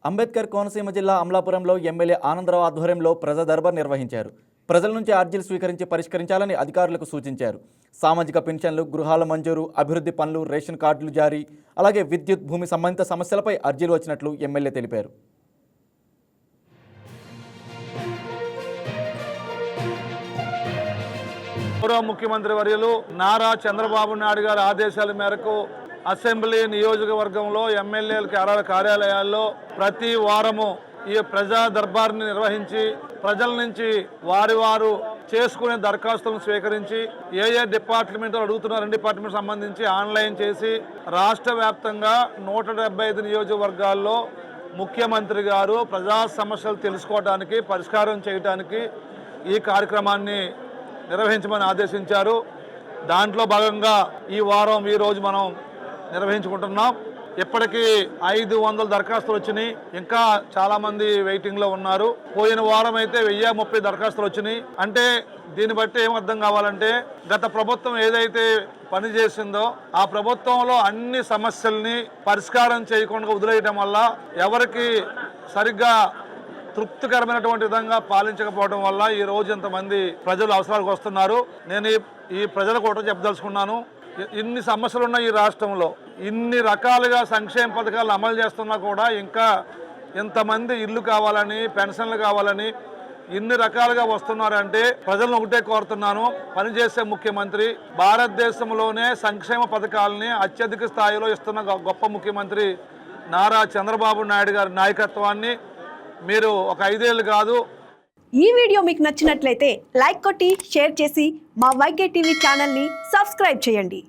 అంబేద్కర్ కోనసీమ జిల్లా అమలాపురంలో ఎమ్మెల్యే ఆనందరావు ఆధ్వర్యంలో ప్రజా దర్బార్ నిర్వహించారు. ప్రజల నుంచి అర్జీలు స్వీకరించి పరిష్కరించాలని అధికారులకు సూచించారు. సామాజిక పెన్షన్లు, గృహాల మంజూరు, అభివృద్ధి పనులు, రేషన్ కార్డులు జారీ, అలాగే విద్యుత్, భూమి సంబంధిత సమస్యలపై అర్జీలు వచ్చినట్లు ఎమ్మెల్యే తెలిపారు. గౌరవ ముఖ్యమంత్రి వర్యులు నారా చంద్రబాబు నాయుడు గారి ఆదేశాల మేరకు అసెంబ్లీ నియోజకవర్గంలో ఎమ్మెల్యేల కార్యాలయాల్లో ప్రతి వారము ఈ ప్రజా దర్బార్ని నిర్వహించి ప్రజల నుంచి వారు చేసుకునే దరఖాస్తులను స్వీకరించి ఏ డిపార్ట్మెంట్లు అడుగుతున్నారు డిపార్ట్మెంట్ సంబంధించి ఆన్లైన్ చేసి రాష్ట్ర వ్యాప్తంగా 175 నియోజకవర్గాల్లో ముఖ్యమంత్రి గారు ప్రజా సమస్యలు తెలుసుకోవడానికి, పరిష్కారం చేయడానికి ఈ కార్యక్రమాన్ని నిర్వహించమని ఆదేశించారు. దాంట్లో భాగంగా ఈ రోజు మనం నిర్వహించుకుంటున్నాం. ఇప్పటికీ 500 దరఖాస్తులు వచ్చినాయి. ఇంకా చాలామంది వెయిటింగ్లో ఉన్నారు. పోయిన వారం అయితే 1030 దరఖాస్తులు వచ్చినాయి. అంటే దీన్ని బట్టి ఏం అర్థం కావాలంటే గత ప్రభుత్వం ఏదైతే పని చేసిందో ఆ ప్రభుత్వంలో అన్ని సమస్యల్ని పరిష్కారం చేయకుండా వదిలేయటం వల్ల ఎవరికి సరిగ్గా తృప్తికరమైనటువంటి విధంగా పాలించకపోవడం వల్ల ఈ రోజు ఇంతమంది ప్రజలు అవసరాలకు వస్తున్నారు. నేను ఈ ప్రజలకు ఒకటి చెప్పదలుచుకున్నాను. ఇన్ని సమస్యలు ఉన్న ఈ రాష్ట్రంలో ఇన్ని రకాలుగా సంక్షేమ పథకాలు అమలు చేస్తున్నా కూడా ఇంకా ఇంతమంది ఇల్లు కావాలని, పెన్షన్లు కావాలని ఇన్ని రకాలుగా వస్తున్నారంటే ప్రజలను ఒకటే కోరుతున్నాను. పనిచేసే ముఖ్యమంత్రి, భారతదేశంలోనే సంక్షేమ పథకాలని అత్యధిక స్థాయిలో ఇస్తున్న గొప్ప ముఖ్యమంత్రి నారా చంద్రబాబు నాయుడు గారి నాయకత్వాన్ని మీరు ఒక 5 ఏళ్ళు కాదు. ఈ వీడియో మీకు నచ్చినట్లయితే లైక్ కొట్టి షేర్ చేసి మా వైకే టీవీ ఛానల్ని సబ్స్క్రైబ్ చేయండి.